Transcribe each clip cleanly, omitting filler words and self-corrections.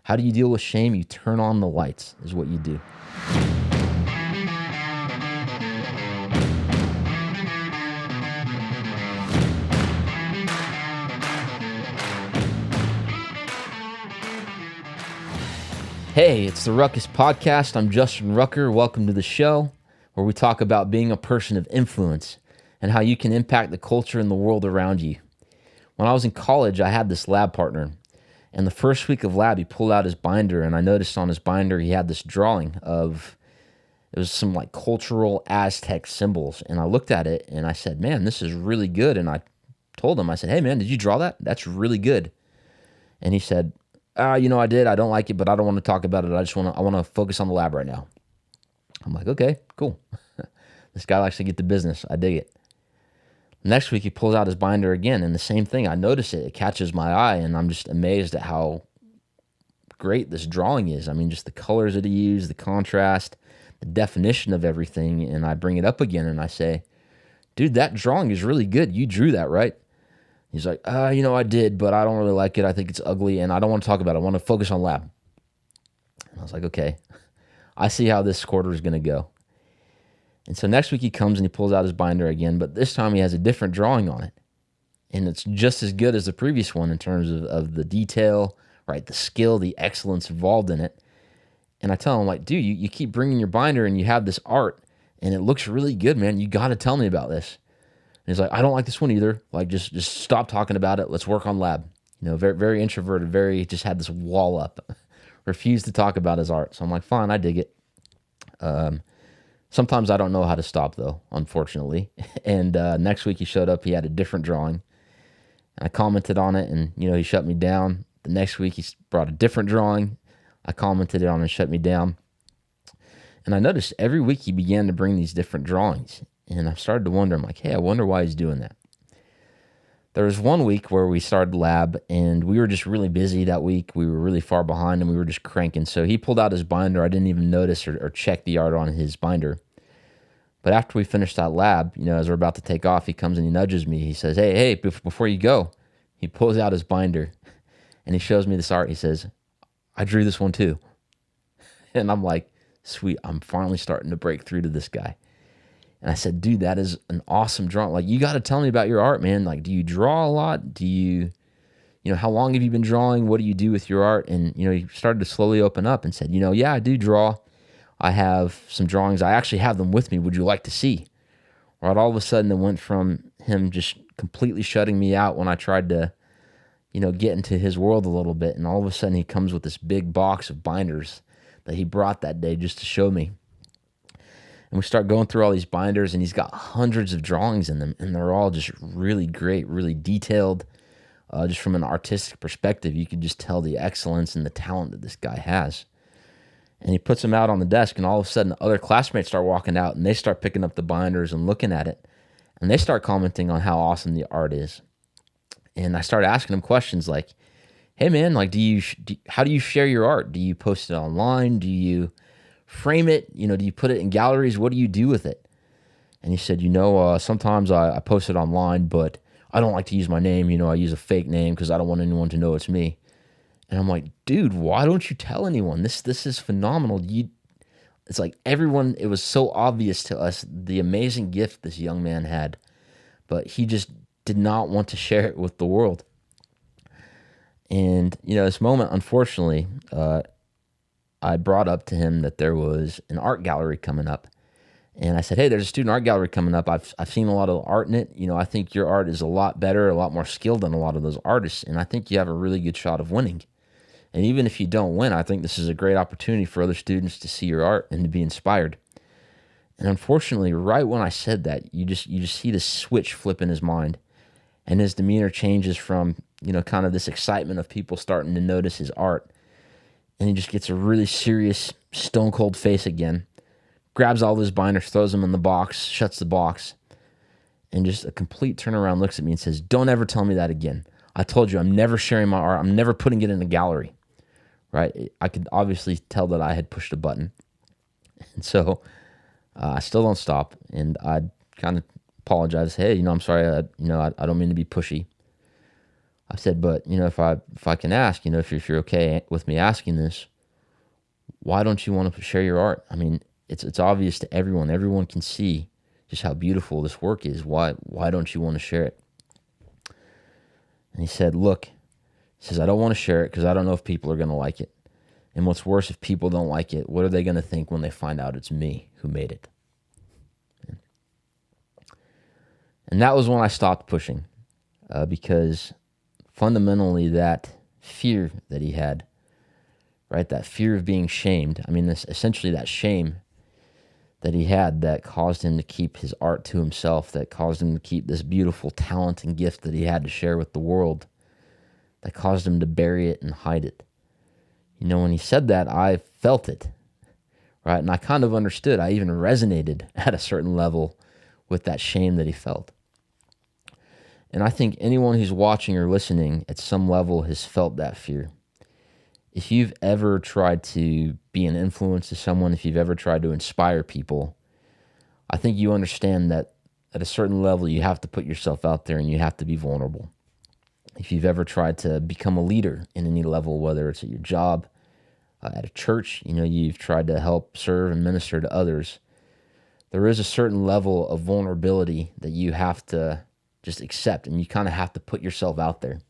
How do you deal with shame? You turn on the lights is what you do. Hey, it's the Ruckus Podcast. I'm Justin Rucker. Welcome to the show where we talk about being a person of influence and how you can impact the culture and the world around you. When I was in college, I had this lab partner, and the first week of lab, he pulled out his binder, and I noticed on his binder he had this drawing of, it was some like cultural Aztec symbols, and I looked at it and I said, man, this is really good. And I told him, I said, hey man, did you draw that? That's really good. And he said, I did. I don't like it, but I don't want to talk about it. I want to focus on the lab right now. I'm like, okay, cool. This guy likes to get to business. I dig it. Next week, he pulls out his binder again, and the same thing. I notice it. It catches my eye, and I'm just amazed at how great this drawing is. I mean, just the colors that he used, the contrast, the definition of everything. And I bring it up again, and I say, dude, that drawing is really good. You drew that, right? He's like, I did, but I don't really like it. I think it's ugly, and I don't want to talk about it. I want to focus on lab. And I was like, okay, I see how this quarter is going to go. And so next week he comes and he pulls out his binder again, but this time he has a different drawing on it. And it's just as good as the previous one in terms of the detail, right? The skill, the excellence involved in it. And I tell him, like, dude, you keep bringing your binder and you have this art, and it looks really good, man. You got to tell me about this. And he's like, I don't like this one either. Like, just stop talking about it. Let's work on lab. Very, very introverted, just had this wall up. Refused to talk about his art. So I'm like, fine, I dig it. Sometimes I don't know how to stop, though, unfortunately. And next week he showed up. He had a different drawing. I commented on it, and, he shut me down. The next week he brought a different drawing. I commented on it and shut me down. And I noticed every week he began to bring these different drawings. And I started to wonder, I'm like, hey, I wonder why he's doing that. There was one week where we started lab, and we were just really busy that week. We were really far behind, and we were just cranking. So he pulled out his binder. I didn't even notice or check the art on his binder. But after we finished that lab, as we're about to take off, he comes and he nudges me. He says, hey, before you go, he pulls out his binder, and he shows me this art. He says, I drew this one too. And I'm like, sweet, I'm finally starting to break through to this guy. And I said, dude, that is an awesome drawing. Like, you got to tell me about your art, man. Like, do you draw a lot? Do you, how long have you been drawing? What do you do with your art? And, he started to slowly open up and said, yeah, I do draw. I have some drawings. I actually have them with me. Would you like to see? Right, all of a sudden it went from him just completely shutting me out when I tried to, get into his world a little bit. And all of a sudden he comes with this big box of binders that he brought that day just to show me. And we start going through all these binders, and he's got hundreds of drawings in them, and they're all just really great, really detailed. Just from an artistic perspective, you could just tell the excellence and the talent that this guy has. And he puts them out on the desk, and all of a sudden other classmates start walking out, and they start picking up the binders and looking at it, and they start commenting on how awesome the art is. And I started asking him questions like, hey man, like, how do you share your art? Do you post it online? Do you frame it? Do you put it in galleries? What do you do with it? And he said, sometimes I post it online, but I don't like to use my name. I use a fake name because I don't want anyone to know it's me. And I'm like, dude, why don't you tell anyone? This is phenomenal. It's like everyone, it was so obvious to us the amazing gift this young man had, but he just did not want to share it with the world. And, this moment, unfortunately, I brought up to him that there was an art gallery coming up. And I said, hey, there's a student art gallery coming up. I've seen a lot of art in it. I think your art is a lot better, a lot more skilled than a lot of those artists. And I think you have a really good shot of winning. And even if you don't win, I think this is a great opportunity for other students to see your art and to be inspired. And unfortunately, right when I said that, you just see the switch flip in his mind. And his demeanor changes from, kind of this excitement of people starting to notice his art. And he just gets a really serious, stone cold face again, grabs all of his binders, throws them in the box, shuts the box, and just a complete turnaround looks at me and says, don't ever tell me that again. I told you I'm never sharing my art. I'm never putting it in a gallery, right? I could obviously tell that I had pushed a button. And so I still don't stop. And I kind of apologize. Hey, I'm sorry. I don't mean to be pushy. I said, but, if I can ask, if you're okay with me asking this, why don't you want to share your art? I mean, it's obvious to everyone. Everyone can see just how beautiful this work is. Why don't you want to share it? And he said, look, he says, I don't want to share it because I don't know if people are going to like it. And what's worse, if people don't like it, what are they going to think when they find out it's me who made it? And that was when I stopped pushing, because fundamentally that fear that he had, right, that fear of being shamed, I mean, essentially that shame that he had that caused him to keep his art to himself, that caused him to keep this beautiful talent and gift that he had to share with the world, that caused him to bury it and hide it. When he said that, I felt it, right? And I kind of understood. I even resonated at a certain level with that shame that he felt. And I think anyone who's watching or listening at some level has felt that fear. If you've ever tried to be an influence to someone, if you've ever tried to inspire people, I think you understand that at a certain level, you have to put yourself out there and you have to be vulnerable. If you've ever tried to become a leader in any level, whether it's at your job, at a church, you've tried to help serve and minister to others, there is a certain level of vulnerability that you have to just accept, and you kind of have to put yourself out there.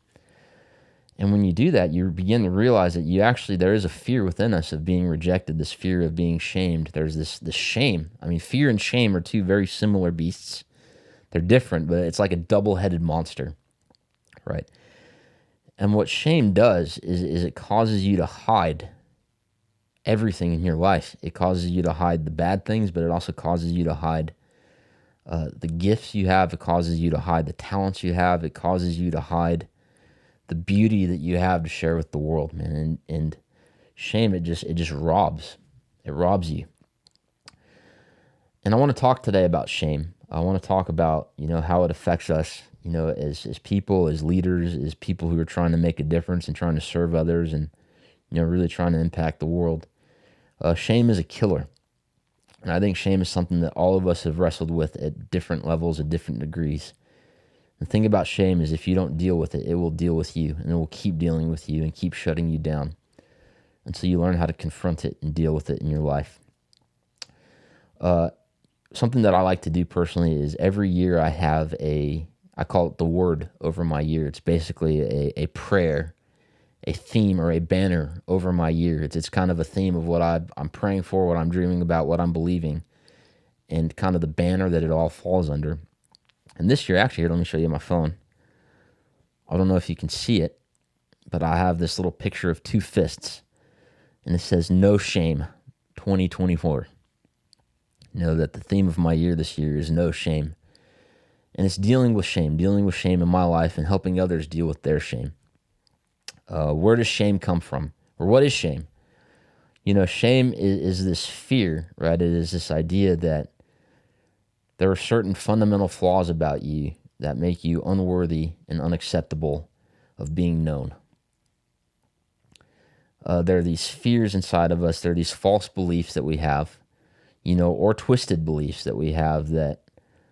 And when you do that, you begin to realize that there is a fear within us of being rejected, this fear of being shamed. There's this shame. I mean, fear and shame are two very similar beasts. They're different, but it's like a double-headed monster, right? And what shame does is it causes you to hide everything in your life. It causes you to hide the bad things, but it also causes you to hide the gifts you have. It causes you to hide the talents you have. It causes you to hide the beauty that you have to share with the world, man. And shame, it just robs. It robs you. And I want to talk today about shame. I want to talk about, how it affects us, as people, as leaders, as people who are trying to make a difference and trying to serve others and, really trying to impact the world. Shame is a killer. And I think shame is something that all of us have wrestled with at different levels, at different degrees. The thing about shame is if you don't deal with it, it will deal with you, and it will keep dealing with you and keep shutting you down until you learn how to confront it and deal with it in your life. Something that I like to do personally is every year I call it the word over my year. It's basically a prayer, a theme, or a banner over my year. It's kind of a theme of what I'm praying for, what I'm dreaming about, what I'm believing, and kind of the banner that it all falls under. And this year, actually, here, let me show you my phone. I don't know if you can see it, but I have this little picture of two fists, and it says, No Shame 2024. That the theme of my year this year is no shame. And it's dealing with shame in my life and helping others deal with their shame. Where does shame come from? Or what is shame? Shame is this fear, right? It is this idea that there are certain fundamental flaws about you that make you unworthy and unacceptable of being known. There are these fears inside of us. There are these false beliefs that we have, or twisted beliefs that we have that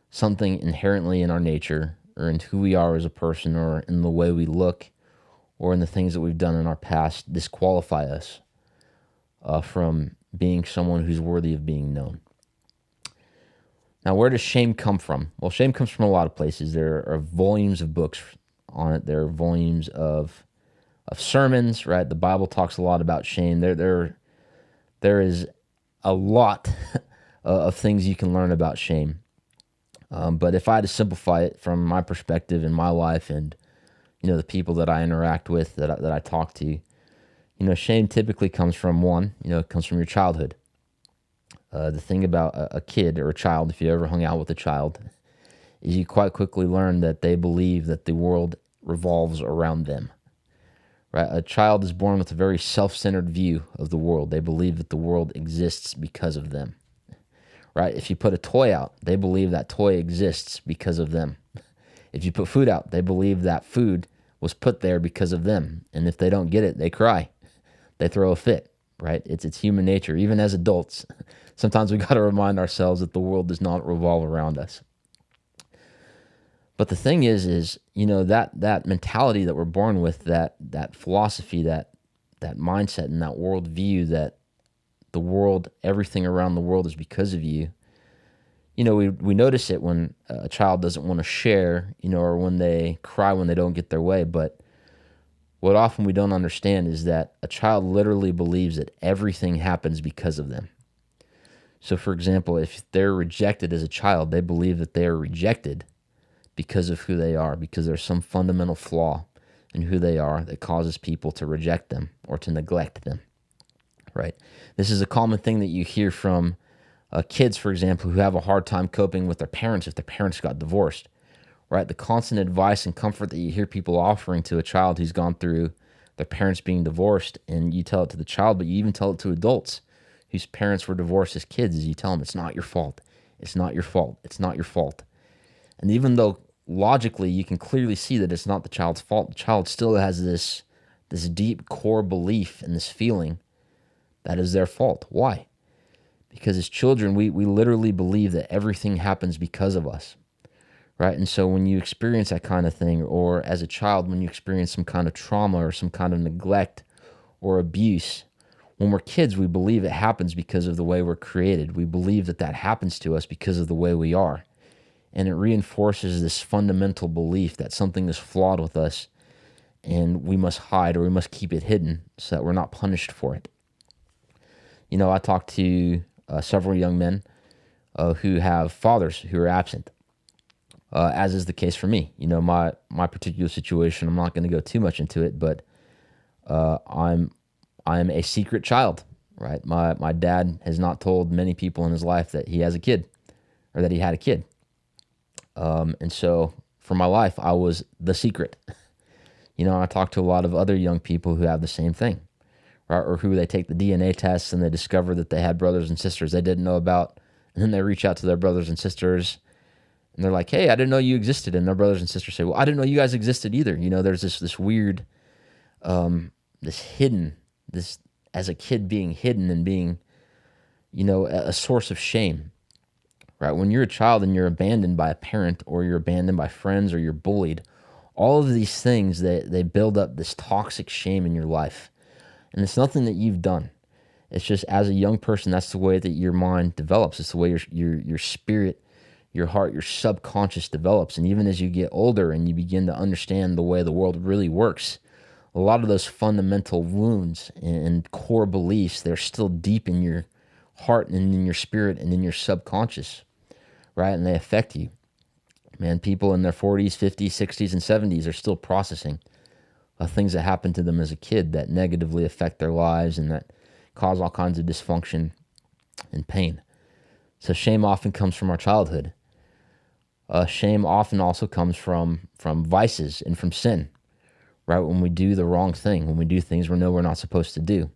something inherently in our nature or in who we are as a person or in the way we look or in the things that we've done in our past disqualify us from being someone who's worthy of being known. Now, where does shame come from? Well, shame comes from a lot of places. There are volumes of books on it. There are volumes of sermons, right? The Bible talks a lot about shame. There is a lot of things you can learn about shame. But if I had to simplify it from my perspective in my life and, the people that I interact with, that I talk to, shame typically comes from it comes from your childhood. The thing about a kid or a child, if you ever hung out with a child, is you quite quickly learn that they believe that the world revolves around them. Right? A child is born with a very self-centered view of the world. They believe that the world exists because of them. Right? If you put a toy out, they believe that toy exists because of them. If you put food out, they believe that food was put there because of them. And if they don't get it, they cry. They throw a fit. Right? It's human nature. Even as adults, sometimes we got to remind ourselves that the world does not revolve around us. But the thing is, that mentality that we're born with, that philosophy, that mindset and that worldview that the world, everything around the world is because of you. We notice it when a child doesn't want to share, or when they cry when they don't get their way. But what often we don't understand is that a child literally believes that everything happens because of them. So, for example, if they're rejected as a child, they believe that they are rejected because of who they are, because there's some fundamental flaw in who they are that causes people to reject them or to neglect them, right? This is a common thing that you hear from kids, for example, who have a hard time coping with their parents if their parents got divorced, right? The constant advice and comfort that you hear people offering to a child who's gone through their parents being divorced, and you tell it to the child, but you even tell it to adults whose parents were divorced as kids, is you tell them it's not your fault. It's not your fault. It's not your fault. And even though logically you can clearly see that it's not the child's fault, the child still has this deep core belief and this feeling that is their fault. Why? Because as children, we literally believe that everything happens because of us, right? And so when you experience that kind of thing, or as a child, when you experience some kind of trauma or some kind of neglect or abuse, when we're kids, we believe it happens because of the way we're created. We believe that happens to us because of the way we are. And it reinforces this fundamental belief that something is flawed with us and we must hide, or we must keep it hidden so that we're not punished for it. I talked to several young men who have fathers who are absent, as is the case for me. My particular situation, I'm not going to go too much into it, but I'm a secret child, right? My dad has not told many people in his life that he has a kid, or that he had a kid. And so for my life, I was the secret. I talk to a lot of other young people who have the same thing, right? Or who they take the DNA tests and they discover that they had brothers and sisters they didn't know about. And then they reach out to their brothers and sisters and they're like, hey, I didn't know you existed. And their brothers and sisters say, well, I didn't know you guys existed either. There's this weird, this hidden, this as a kid being hidden and being, a source of shame. Right? When you're a child and you're abandoned by a parent, or you're abandoned by friends, or you're bullied, all of these things, they build up this toxic shame in your life. And it's nothing that you've done. It's just, as a young person, that's the way that your mind develops. It's the way your spirit, your heart, your subconscious develops. And even as you get older and you begin to understand the way the world really works, a lot of those fundamental wounds and core beliefs, they're still deep in your heart and in your spirit and in your subconscious. Right? And they affect you. Man, people in their 40s, 50s, 60s, and 70s are still processing things that happened to them as a kid that negatively affect their lives and that cause all kinds of dysfunction and pain. So shame often comes from our childhood. Shame often also comes from vices and from sin, right? When we do the wrong thing, when we do things we know we're not supposed to do,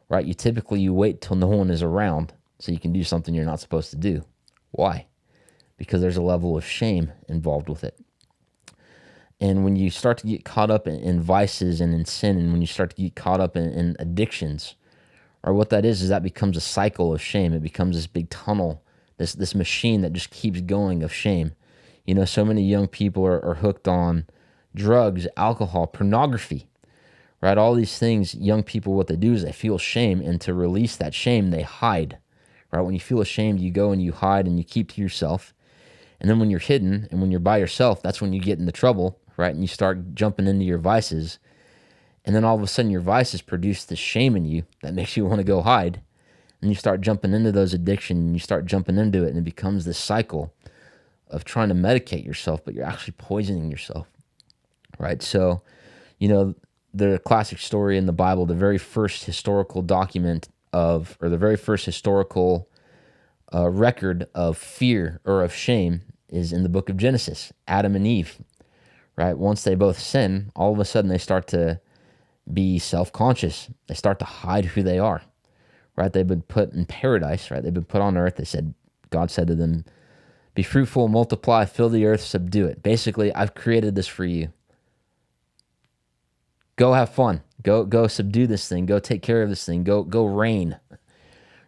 right? You wait till no one is around so you can do something you're not supposed to do. Why? Because there's a level of shame involved with it. And when you start to get caught up in vices and in sin, and when you start to get caught up in addictions, or what that is that becomes a cycle of shame. It becomes this big tunnel, this machine that just keeps going of shame. So many young people are hooked on drugs, alcohol, pornography, right? All these things, young people, what they do is they feel shame, and to release that shame, they hide, right? When you feel ashamed, you go and you hide and you keep to yourself. And then when you're hidden and when you're by yourself, that's when you get into trouble, right? And you start jumping into your vices. And then all of a sudden your vices produce this shame in you that makes you want to go hide. And you start jumping into those addictions and you start jumping into it, and it becomes this cycle of trying to medicate yourself, but you're actually poisoning yourself, right? So, the classic story in the Bible, the very first historical document the very first historical record of fear or of shame is in the book of Genesis, Adam and Eve, right? Once they both sin, all of a sudden they start to be self-conscious. They start to hide who they are, right? They've been put in paradise, right? They've been put on earth. God said to them, be fruitful, multiply, fill the earth, subdue it. Basically, I've created this for you. Go have fun. Go subdue this thing. Go take care of this thing. Go reign.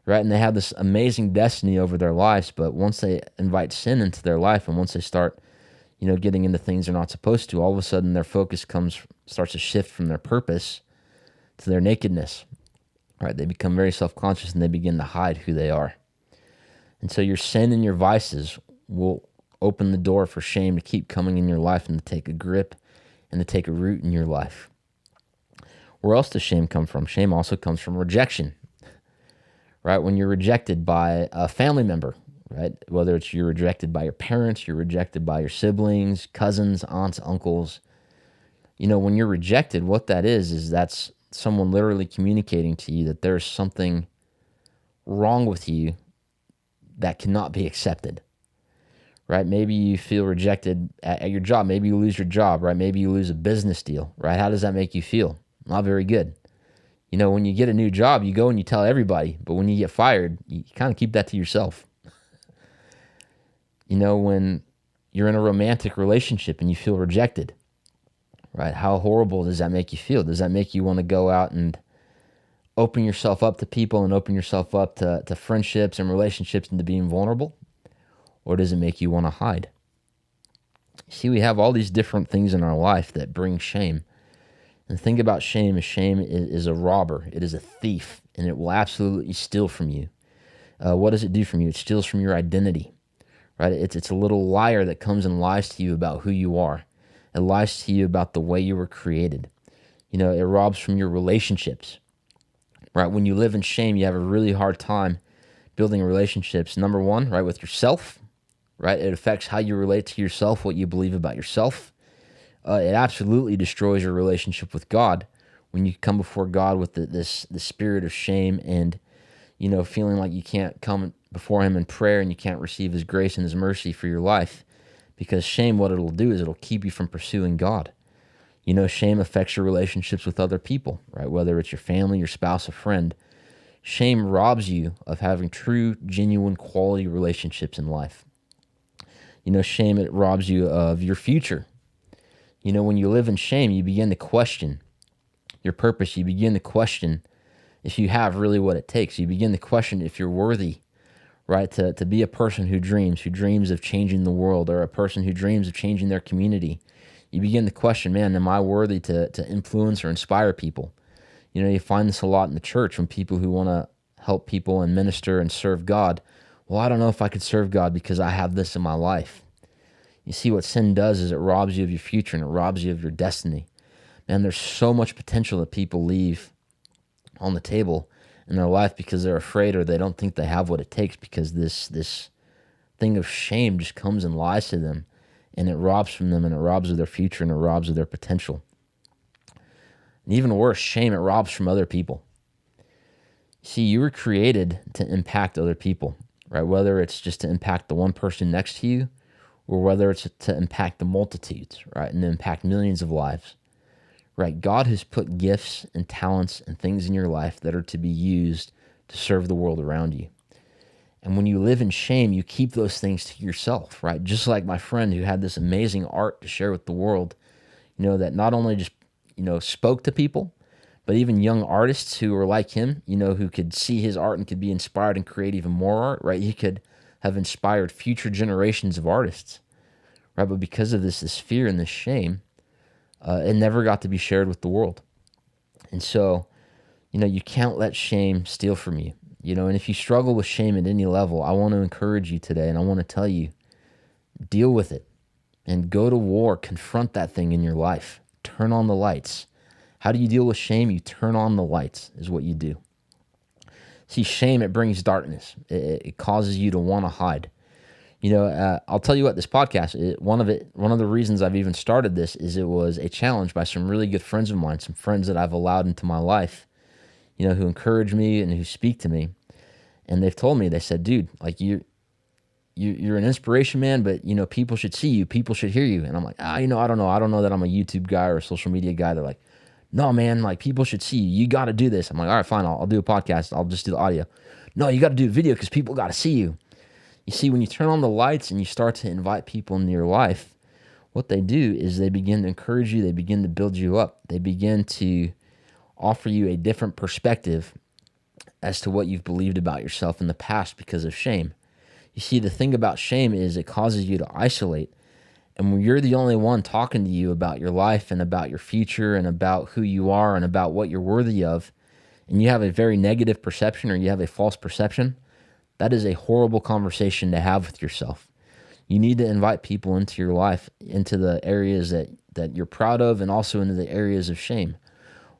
Right? And they have this amazing destiny over their lives, but once they invite sin into their life, and once they start, getting into things they're not supposed to, all of a sudden their focus starts to shift from their purpose to their nakedness, right? They become very self-conscious and they begin to hide who they are. And so your sin and your vices will open the door for shame to keep coming in your life and to take a grip and to take a root in your life. Where else does shame come from? Shame also comes from rejection, right? When you're rejected by a family member, right? Whether it's you're rejected by your parents, you're rejected by your siblings, cousins, aunts, uncles. When you're rejected, what that is that's someone literally communicating to you that there's something wrong with you that cannot be accepted, right? Maybe you feel rejected at your job. Maybe you lose your job, right? Maybe you lose a business deal, right? How does that make you feel? Not very good. When you get a new job, you go and you tell everybody, but when you get fired, you kind of keep that to yourself. When you're in a romantic relationship and you feel rejected, right? How horrible does that make you feel? Does that make you want to go out and open yourself up to people and open yourself up to friendships and relationships and to being vulnerable? Or does it make you want to hide? See, we have all these different things in our life that bring shame. And the thing about shame is a robber. It is a thief, and it will absolutely steal from you. What does it do from you? It steals from your identity, right? It's a little liar that comes and lies to you about who you are. It lies to you about the way you were created. It robs from your relationships, right? When you live in shame, you have a really hard time building relationships. Number one, right, with yourself, right? It affects how you relate to yourself, what you believe about yourself. It absolutely destroys your relationship with God when you come before God with the spirit of shame and, feeling like you can't come before Him in prayer and you can't receive His grace and His mercy for your life. Because shame, what it'll do is it'll keep you from pursuing God. Shame affects your relationships with other people, right? Whether it's your family, your spouse, a friend. Shame robs you of having true, genuine, quality relationships in life. Shame, it robs you of your future. When you live in shame, you begin to question your purpose. You begin to question if you have really what it takes. You begin to question if you're worthy, right, to be a person who dreams of changing the world, or a person who dreams of changing their community. You begin to question, man, am I worthy to influence or inspire people? You find this a lot in the church when people who want to help people and minister and serve God. Well, I don't know if I could serve God because I have this in my life. You see, what sin does is it robs you of your future and it robs you of your destiny. Man, there's so much potential that people leave on the table in their life because they're afraid or they don't think they have what it takes, because this thing of shame just comes and lies to them, and it robs from them, and it robs of their future, and it robs of their potential. And even worse, shame, it robs from other people. See, you were created to impact other people, right? Whether it's just to impact the one person next to you, or whether it's to impact the multitudes, right? And to impact millions of lives, right? God has put gifts and talents and things in your life that are to be used to serve the world around you. And when you live in shame, you keep those things to yourself, right? Just like my friend who had this amazing art to share with the world, that not only just, spoke to people, but even young artists who were like him, who could see his art and could be inspired and create even more art, right? He could have inspired future generations of artists, right? But because of this fear and this shame, it never got to be shared with the world. And so, you can't let shame steal from you, and if you struggle with shame at any level, I want to encourage you today, and I want to tell you, deal with it and go to war, confront that thing in your life, turn on the lights. How do you deal with shame? You turn on the lights is what you do. See, shame, it brings darkness. It causes you to want to hide. I'll tell you what, this podcast, one of the reasons I've even started this is it was a challenge by some really good friends of mine, some friends that I've allowed into my life, who encourage me and who speak to me. And they've told me, they said, dude, like you're an inspiration, man, but people should see you, people should hear you. And I'm like, I don't know. I don't know that I'm a YouTube guy or a social media guy. They're like, no, man, like people should see you. You got to do this. I'm like, all right, fine. I'll do a podcast. I'll just do the audio. No, you got to do a video because people got to see you. You see, when you turn on the lights and you start to invite people into your life, what they do is they begin to encourage you. They begin to build you up. They begin to offer you a different perspective as to what you've believed about yourself in the past because of shame. You see, the thing about shame is it causes you to isolate, And when you're the only one talking to you about your life and about your future and about who you are and about what you're worthy of, and you have a very negative perception or you have a false perception, that is a horrible conversation to have with yourself. You need to invite people into your life, into the areas that you're proud of and also into the areas of shame.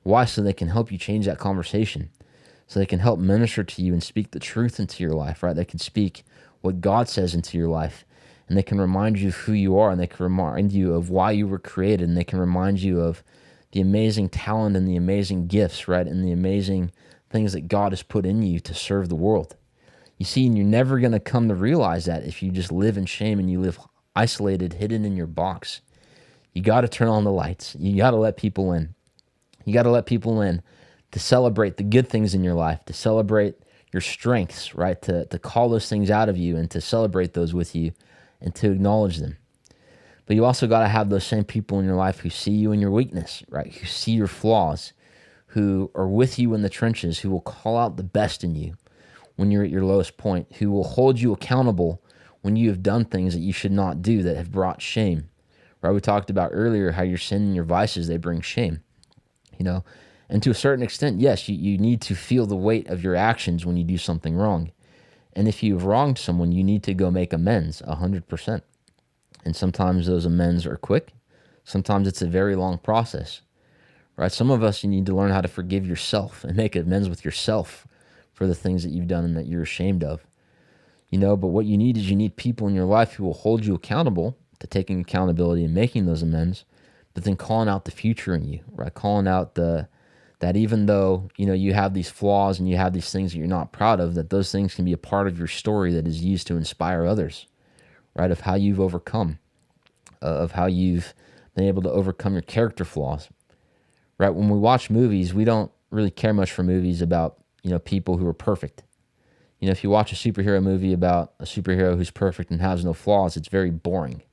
Why? So they can help you change that conversation. So they can help minister to you and speak the truth into your life, right? They can speak what God says into your life. And they can remind you of who you are, and they can remind you of why you were created, and they can remind you of the amazing talent and the amazing gifts, right? And the amazing things that God has put in you to serve the world. You see, and you're never going to come to realize that if you just live in shame and you live isolated, hidden in your box. You got to turn on the lights. You got to let people in. You got to let people in to celebrate the good things in your life, to celebrate your strengths, right? To call those things out of you and to celebrate those with you and to acknowledge them. But you also got to have those same people in your life who see you in your weakness, right? Who see your flaws, who are with you in the trenches, who will call out the best in you when you're at your lowest point, who will hold you accountable when you have done things that you should not do that have brought shame, right? We talked about earlier how your sin and your vices, they bring shame, and to a certain extent, yes, you need to feel the weight of your actions when you do something wrong. And if you've wronged someone, you need to go make amends 100%. And sometimes those amends are quick. Sometimes it's a very long process, right? Some of us, you need to learn how to forgive yourself and make amends with yourself for the things that you've done and that you're ashamed of. But what you need is you need people in your life who will hold you accountable to taking accountability and making those amends, but then calling out the future in you, right? Calling out that even though, you have these flaws and you have these things that you're not proud of, that those things can be a part of your story that is used to inspire others, right? Of how you've overcome, of how you've been able to overcome your character flaws, right? When we watch movies, we don't really care much for movies about, people who are perfect. If you watch a superhero movie about a superhero who's perfect and has no flaws, it's very boring.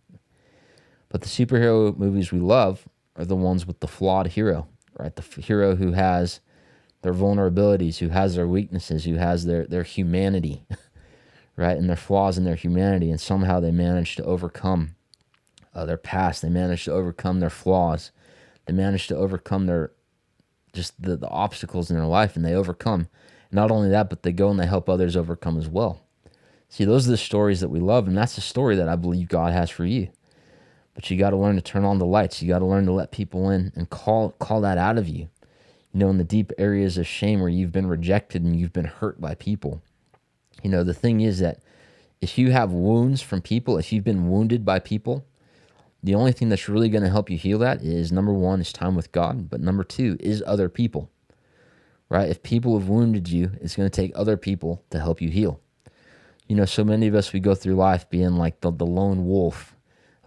But the superhero movies we love are the ones with the flawed hero, right? The hero who has their vulnerabilities, who has their weaknesses, who has their humanity, right? And their flaws and their humanity. And somehow they manage to overcome their past. They manage to overcome their flaws. They manage to overcome the obstacles in their life, and they overcome. Not only that, but they go and they help others overcome as well. See, those are the stories that we love, and that's the story that I believe God has for you. But you got to learn to turn on the lights. You got to learn to let people in and call that out of you. In the deep areas of shame where you've been rejected and you've been hurt by people. The thing is that if you have wounds from people, if you've been wounded by people, the only thing that's really going to help you heal that is, number one, is time with God. But number two is other people, right? If people have wounded you, it's going to take other people to help you heal. So many of us, we go through life being like the lone wolf.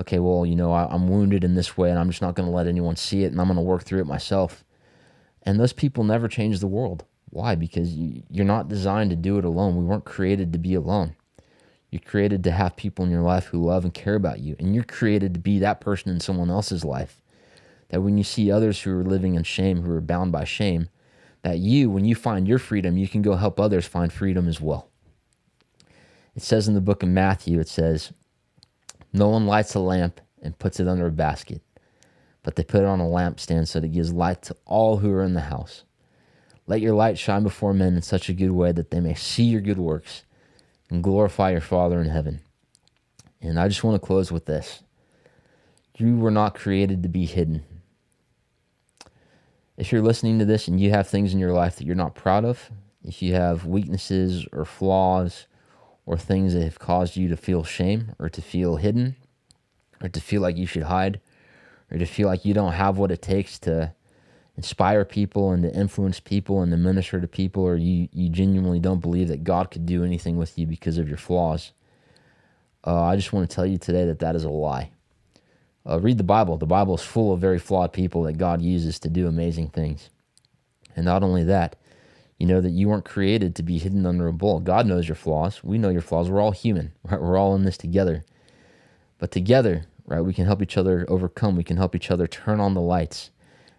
Okay, well, I'm wounded in this way and I'm just not going to let anyone see it and I'm going to work through it myself. And those people never change the world. Why? Because you're not designed to do it alone. We weren't created to be alone. You're created to have people in your life who love and care about you. And you're created to be that person in someone else's life. That when you see others who are living in shame, who are bound by shame, that when you find your freedom, you can go help others find freedom as well. It says in the book of Matthew, it says, no one lights a lamp and puts it under a basket, but they put it on a lampstand so that it gives light to all who are in the house. Let your light shine before men in such a good way that they may see your good works and glorify your Father in heaven. And I just want to close with this. You were not created to be hidden. If you're listening to this and you have things in your life that you're not proud of, if you have weaknesses or flaws or things that have caused you to feel shame or to feel hidden or to feel like you should hide or to feel like you don't have what it takes to inspire people and to influence people and to minister to people, or you genuinely don't believe that God could do anything with you because of your flaws, I just want to tell you today that is a lie. Read the Bible. The Bible is full of very flawed people that God uses to do amazing things. And not only that, that you weren't created to be hidden under a bowl. God knows your flaws. We know your flaws. We're all human, right? We're all in this together. But together, right, we can help each other overcome. We can help each other turn on the lights.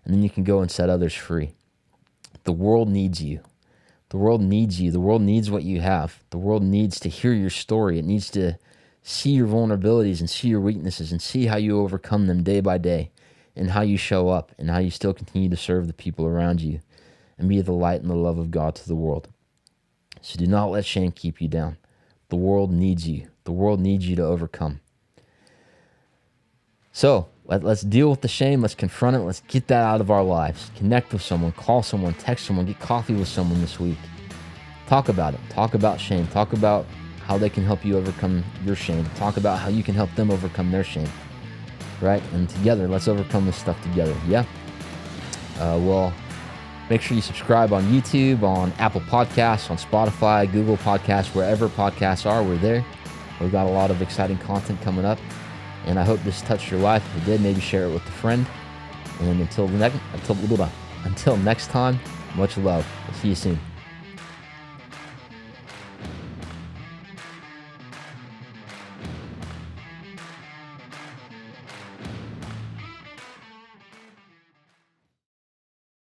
And then you can go and set others free. The world needs you. The world needs you. The world needs what you have. The world needs to hear your story. It needs to see your vulnerabilities and see your weaknesses and see how you overcome them day by day and how you show up and how you still continue to serve the people around you and be the light and the love of God to the world. So do not let shame keep you down. The world needs you. The world needs you to overcome. So let's deal with the shame. Let's confront it. Let's get that out of our lives. Connect with someone, call someone, text someone, get coffee with someone this week. Talk about it. Talk about shame. Talk about how they can help you overcome your shame. Talk about how you can help them overcome their shame. Right? And together, let's overcome this stuff together. Yeah? Well, make sure you subscribe on YouTube, on Apple Podcasts, on Spotify, Google Podcasts, wherever podcasts are, we're there. We've got a lot of exciting content coming up. And I hope this touched your life. If it did, maybe share it with a friend. And until next time, much love. We'll see you soon.